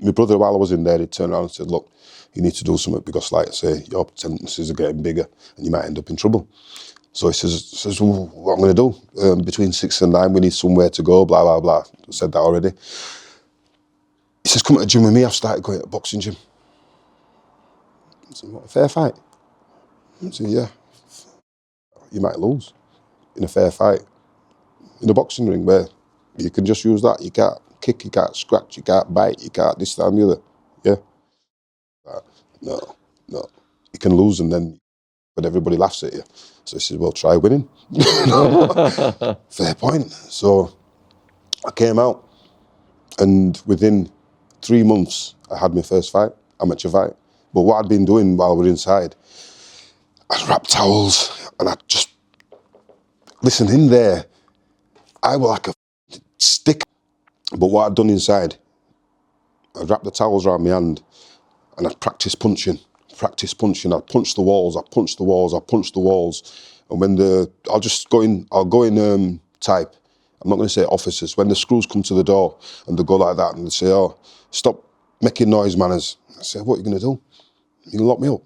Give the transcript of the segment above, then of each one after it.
my brother, while I was in there, he turned around and said, look, you need to do something because, like I say, your sentences are getting bigger and you might end up in trouble. So he says well, what I'm going to do? Between 6 and 9, we need somewhere to go, blah, blah, blah. I said that already. He says, come to the gym with me. I've started going to a boxing gym. I said, what, a fair fight? I said, yeah. You might lose in a fair fight. In a boxing ring where you can just use that. You can't kick, you can't scratch, you can't bite, you can't this, that and the other. Yeah? No. You can lose and then but everybody laughs at you. So he said, well, try winning. Fair point. So I came out and within 3 months, I had my first fight, amateur fight. But what I'd been doing while we were inside, I'd wrap towels and I'd just, listen, in there, I was like a stick. But what I'd done inside, I'd wrap the towels around my hand and I'd practice punching. I'd punch the walls. And when I'll go in type. I'm not going to say officers. When the screws come to the door and they go like that and they say, oh, stop making noise, manners. I say, what are you going to do? You can lock me up.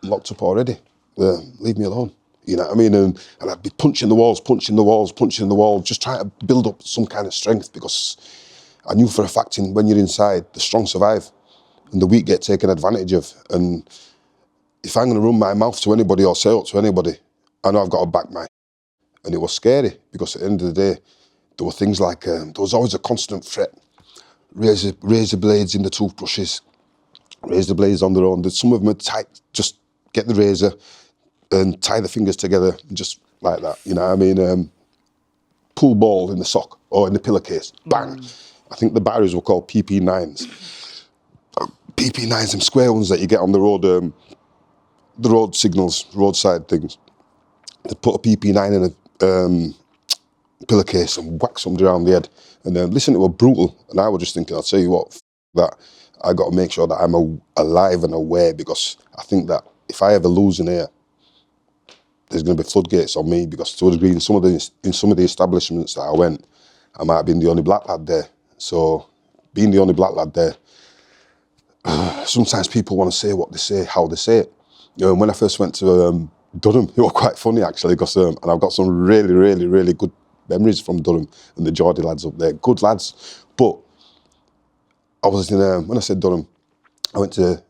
I'm locked up already. Leave me alone. You know what I mean? And I'd be punching the walls, just trying to build up some kind of strength because I knew for a fact when you're inside, the strong survive and the weak get taken advantage of. And if I'm going to run my mouth to anybody or say up to anybody, I know I've got to back my. And it was scary because at the end of the day, there were things like, there was always a constant threat. Razor blades in the toothbrushes, razor blades on their own. Some of them are tight, just get the razor and tie the fingers together, just like that. You know what I mean? Pool ball in the sock or in the pillowcase, bang. I think the batteries were called PP9s. PP9s, them square ones that you get on the road signals, roadside things. They'd put a PP9 in a pillowcase and whack somebody around the head. And then, listen, it was brutal. And I was just thinking, I'll tell you what, that I got to make sure that I'm alive and aware because I think that if I ever lose in here, there's going to be floodgates on me because to a degree, in some of the establishments that I went, I might have been the only black lad there. So being the only black lad there, sometimes people want to say what they say, how they say it. You know, when I first went to Durham, it was quite funny actually because and I've got some really, really, really good memories from Durham and the Geordie lads up there, good lads. But I was in, when I said Durham, I went to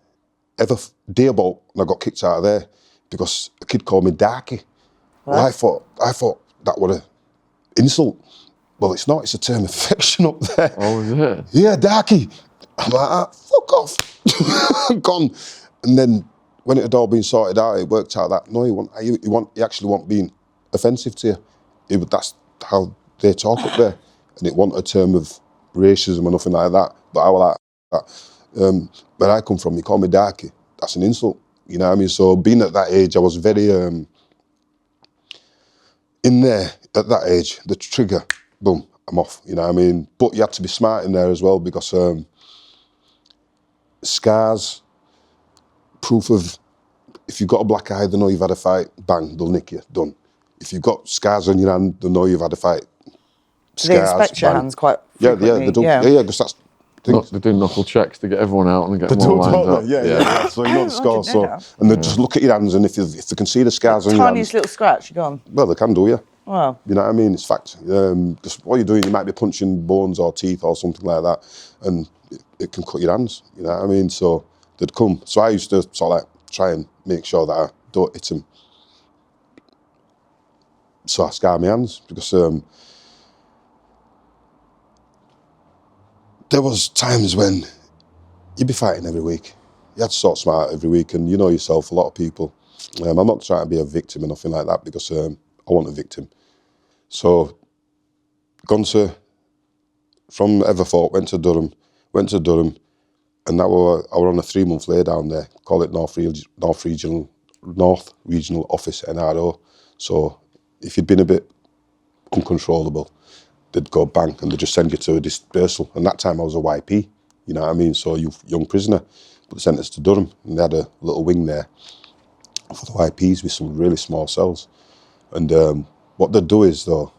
Dearbolt and I got kicked out of there because a kid called me Darky. Well, I thought that was an insult. Well, it's not, it's a term of affection up there. Oh, is it? Yeah, Darky. I'm like, fuck off. Gone. And then when it had all been sorted out, it worked out that, no, you actually want being offensive to you. That's how they talk up there. And it wasn't a term of racism or nothing like that. But I was like that. Where I come from, you call me Darky. That's an insult. You know what I mean? So being at that age, I was very, in there, at that age, the trigger, boom, I'm off, you know what I mean? But you had to be smart in there as well because scars, proof of, if you've got a black eye, they know you've had a fight, bang, they'll nick you, done. If you've got scars on your hand, they know you've had a fight. Scars, they inspect your hands quite frequently. Yeah, they do. Yeah, because that's... They do knuckle checks to get everyone out and get them all lined up. Yeah. So you know the score. And they just look at your hands and if they can see the scars on your hands... Tiniest little scratch, you're gone. Well, they can do, yeah. Wow. You know what I mean? It's fact. Just what you're doing, you might be punching bones or teeth or something like that, and it can cut your hands. You know what I mean? So they'd come. So I used to sort of like try and make sure that I don't hit them. So I scar my hands because there was times when you'd be fighting every week. You had to sort smart every week, and you know yourself, a lot of people. I'm not trying to be a victim or nothing like that because I want a victim. So, gone to, from Everfort, went to Durham, and now I were on a 3-month lay down there, call it North Regional Office, NRO. So, if you'd been a bit uncontrollable, they'd go bang and they'd just send you to a dispersal. And that time I was a YP, you know what I mean? So, young prisoner, but they sent us to Durham and they had a little wing there for the YPs with some really small cells. And what they'd do is, though,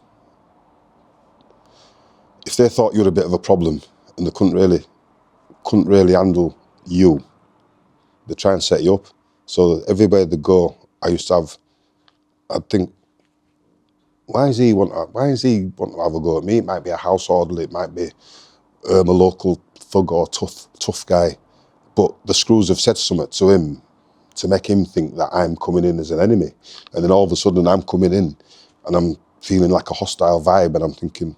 if they thought you were a bit of a problem and they couldn't really couldn't really handle you, they try and set you up. So everywhere they go, I used to have, I'd think, why is he want to have a go at me? It might be a house orderly, it might be a local thug or tough guy. But the screws have said something to him to make him think that I'm coming in as an enemy. And then all of a sudden I'm coming in and I'm feeling like a hostile vibe, and I'm thinking,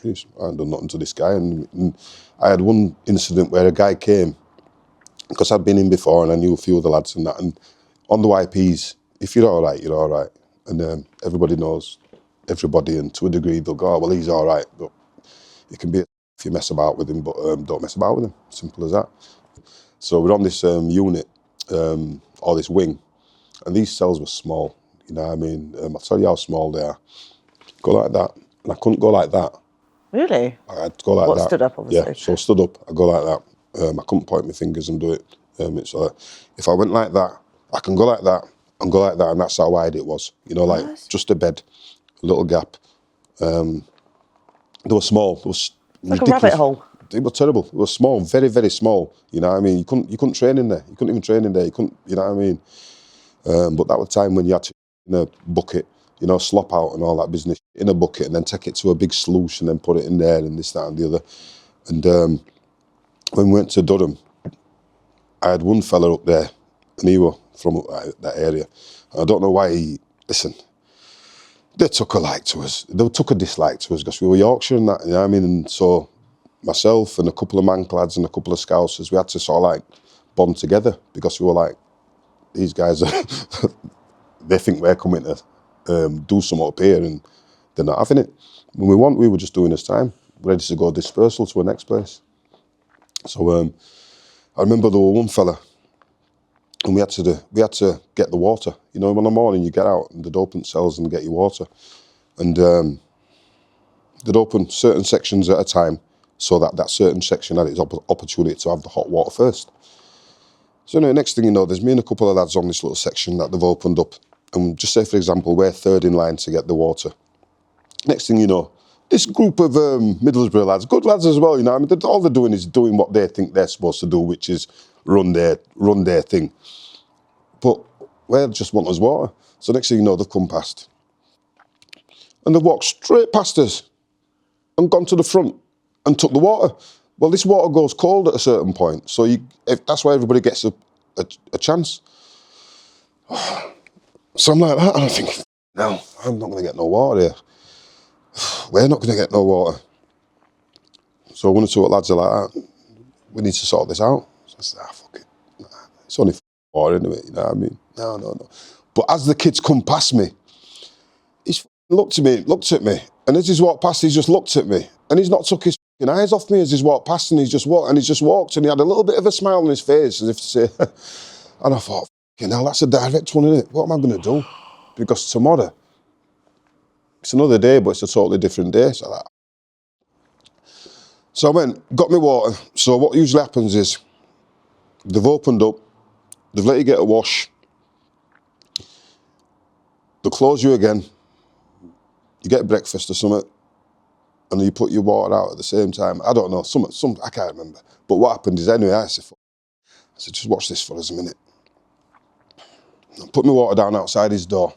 geez, I haven't done nothing to this guy. And I had one incident where a guy came, because I'd been in before and I knew a few of the lads and that, and on the YPs, if you're all right, you're all right. And everybody knows everybody, and to a degree they'll go, oh, well, he's all right, but it can be if you mess about with him, but don't mess about with him, simple as that. So we're on this unit, or this wing, and these cells were small, you know what I mean? I'll tell you how small they are. Go like that, and I couldn't go like that. Really? I had to go like that. Stood up, obviously. Yeah, so stood up, I go like that. I couldn't point my fingers and do it. It's if I went like that, I can go like that and go like that, and that's how wide it was. You know, like just a bed, a little gap. They were small. It was like ridiculous. a rabbit hole. It was terrible. It was small, very, very small. You know what I mean? You couldn't train in there. You couldn't even train in there. You couldn't, you know what I mean? But that was time when you had to in a bucket, you know, slop out and all that business in a bucket, and then take it to a big sluice and then put it in there and this, that, and the other. And when we went to Durham, I had one fella up there, and he was from that area. And I don't know why they took a like to us. They took a dislike to us because we were Yorkshire and that, you know what I mean? And so myself and a couple of Manclads and a couple of Scousers, we had to sort of like bond together, because we were like, these guys, they think we're coming to do something up here, and they're not having it. When we were just doing this time, ready to go dispersal to the next place. So I remember there was one fella, and we had to get the water. You know, in the morning you get out and they'd open cells and get your water, and they'd open certain sections at a time, so that certain section had its opportunity to have the hot water first. So anyway, next thing you know, there's me and a couple of lads on this little section that they've opened up, and just say, for example, we're third in line to get the water. Next thing you know, this group of Middlesbrough lads, good lads as well, you know, I mean, all they're doing is doing what they think they're supposed to do, which is run their thing. But they just want us water. So next thing you know, they've come past, and they've walked straight past us and gone to the front and took the water. Well, this water goes cold at a certain point, so if that's why everybody gets a chance. So I'm like that, and I think, no, I'm not going to get no water here. We're not going to get no water. So one or two lads are like that. We need to sort this out. So I said, fuck it. Nah, it's only water, isn't it? You know what I mean? No. But as the kids come past me, he's looked at me, and as he's walked past, he's just looked at me, and he's not took his eyes off me as he's walked past, and he's just walked, and he had a little bit of a smile on his face, as if to say, and I thought, hell, that's a direct one, isn't it? What am I going to do? Because tomorrow, it's another day, but it's a totally different day. So I went, got me water. So what usually happens is, they've opened up, they've let you get a wash, they'll close you again, you get breakfast or something, and you put your water out at the same time. I don't know, some I can't remember. But what happened is, anyway, I said, just watch this for us a minute. I put my water down outside his door,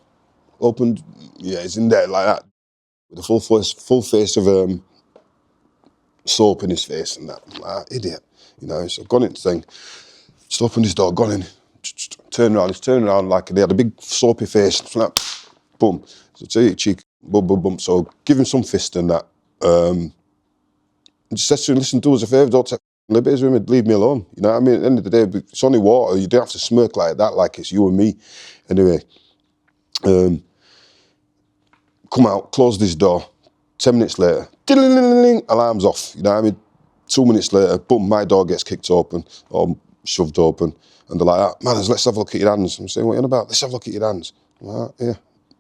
opened, he's in there like that, with a full face of soap in his face and that. I'm like, idiot, you know. So I've gone into the thing, just opened his door, gone in, turned around like they had a big soapy face, like, boom. So to cheek, boom, boom, boom. So give him some fist and that. Just said to him, listen, do us a favour, don't take liberties with me, leave me alone. You know what I mean? At the end of the day, it's only water. You don't have to smirk like that, like it's you and me. Anyway, come out, closed his door. 10 minutes later, ding, alarm's off. You know what I mean? 2 minutes later, boom, my door gets kicked open or shoved open, and they're like, man, let's have a look at your hands. I'm saying, what are you on about? Let's have a look at your hands. I'm like, yeah,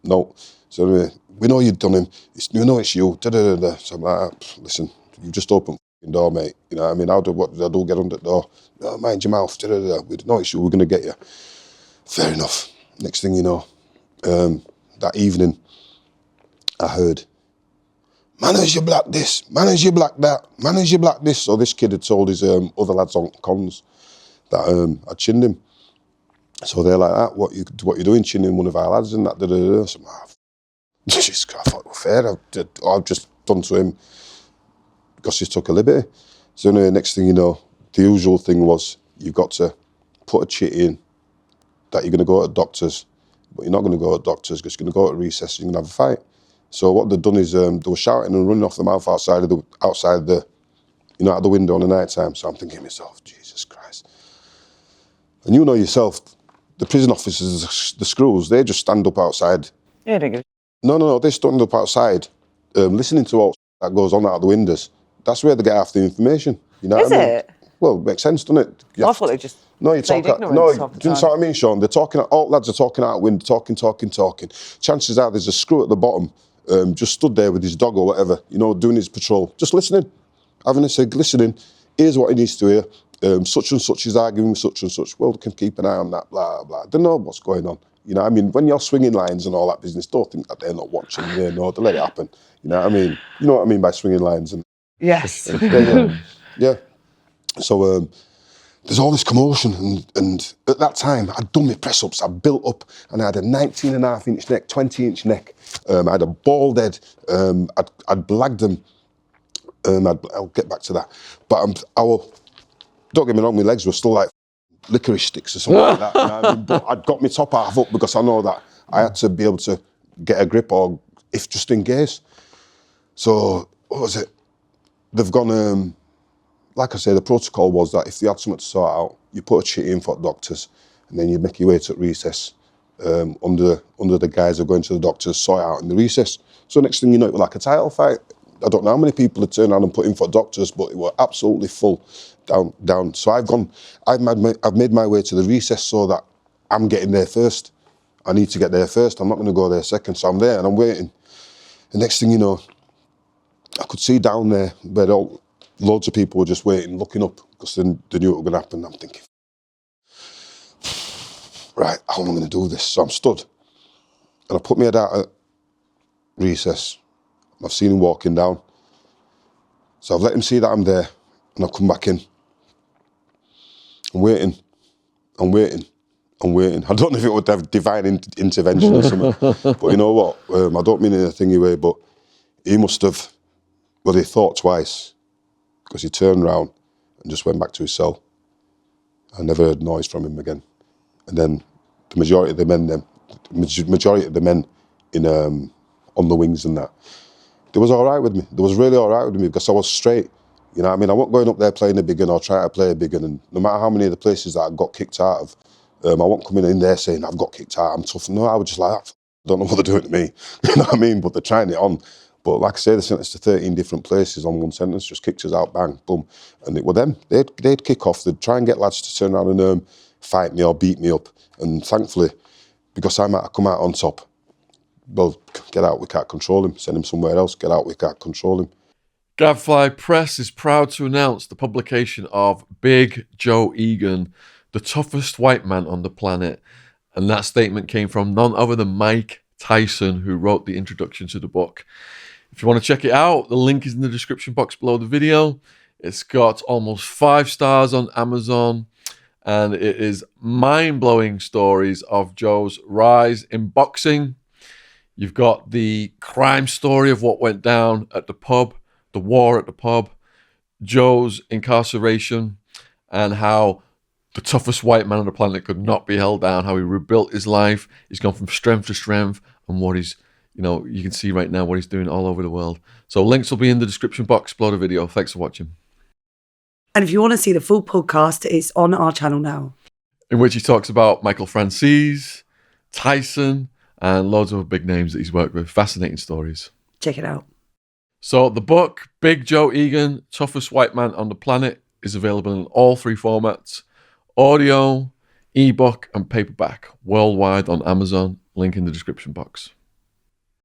no. So anyway, we know you've done him. We know it's you. Da-da-da-da. So I'm like, listen, you've just opened the door, mate. You know what I mean? What did I do? Get under the door. Oh, mind your mouth. Da-da-da-da. We know it's you. We're going to get you. Fair enough. Next thing you know, that evening, I heard man is your black this, man is your black that, man is your black this. So this kid had told his other lads on cons that I chinned him. So they're like, that, what you doing, chinning one of our lads and that, da-da-da. So I thought, well, fair, I've just done to him because he took a liberty. So anyway, next thing you know, the usual thing was you've got to put a chit in that you're going to go to doctors, but you're not going to go to doctors because you're going to go to recess and you're going to have a fight. So what they'd done is they were shouting and running off the mouth outside the out the window in the night time. So I'm thinking to myself, Jesus Christ. And you know yourself, the prison officers, the screws, they just stand up outside. Yeah, don't give No, they stand up outside, listening to what that goes on out of the windows. That's where they get half the information. You know Is what I mean? it? Well, it makes sense, doesn't it? I thought they just No, you talk. ignorance No, half the do you know time. what I mean, Shaun? They're talking. All lads are talking out window, talking. Chances are there's a screw at the bottom, just stood there with his dog or whatever, doing his patrol, just listening, having a cig, listening. Here's what he needs to hear. Such and such is arguing with such and such. Well, they can keep an eye on that. Blah blah. They know what's going on. You know what I mean? When you're swinging lines and all that business, don't think that they're not watching. They know. They let it happen. You know what I mean? You know what I mean by swinging lines and. Yes. Yeah. So there's all this commotion, and at that time I'd done my press ups. I built up, and I had a 19.5-inch neck, 20-inch neck. I had a bald head. I'd blagged them. I'll get back to that. But don't get me wrong, my legs were still like licorice sticks or something like that. You know what I mean? But I'd got my top half up because I know that I had to be able to get a grip, or if just in case. So what was it? They've gone, like I say, the protocol was that if you had something to sort out, you put a chit in for the doctors, and then you make your way to recess under the guise of going to the doctors, sort out in the recess. So next thing you know, it was like a title fight. I don't know how many people had turned around and put in for doctors, but it were absolutely full down. So I've made my way to the recess so that I'm getting there first. I need to get there first. I'm not going to go there second. So I'm there and I'm waiting. The next thing you know, I could see down there where loads of people were just waiting, looking up, because they knew it was going to happen. I'm thinking, right, how am I going to do this? So I'm stood, and I put my head out at recess. I've seen him walking down. So I've let him see that I'm there, and I've come back in. I'm waiting. I don't know if it would have divine intervention or something, but you know what? I don't mean it in a thingy way, but he must have, he thought twice, because he turned around and just went back to his cell. I never heard noise from him again. And then the majority of the men in on the wings and that, they was all right with me. They was really all right with me because I was straight. You know what I mean? I wasn't going up there playing a big one or trying to play a big one. And no matter how many of the places that I got kicked out of, I wasn't coming in there saying, I've got kicked out, I'm tough. No, I was just like, I don't know what they're doing to me. You know what I mean? But they're trying it on. But like I say, they sent us to 13 different places on one sentence, just kicked us out, bang, boom. And it were them. They'd kick off. They'd try and get lads to turn around and fight me or beat me up. And thankfully, because I might have come out on top, well, get out, we can't control him. Send him somewhere else, get out, we can't control him. Gadfly Press is proud to announce the publication of Big Joe Egan, the toughest white man on the planet. And that statement came from none other than Mike Tyson, who wrote the introduction to the book. If you want to check it out, the link is in the description box below the video. It's got almost 5 stars on Amazon, and it is mind-blowing stories of Joe's rise in boxing. You've got the crime story of what went down at the pub, the war at the pub, Joe's incarceration, and how the toughest white man on the planet could not be held down, how he rebuilt his life. He's gone from strength to strength, and what he's, you can see right now what he's doing all over the world. So links will be in the description box below the video. Thanks for watching. And if you want to see the full podcast, it's on our channel now. In which he talks about Michael Francis, Tyson, and loads of big names that he's worked with. Fascinating stories. Check it out. So the book, Big Joe Egan, Toughest White Man on the Planet, is available in all 3 formats: audio, ebook, and paperback, worldwide on Amazon. Link in the description box.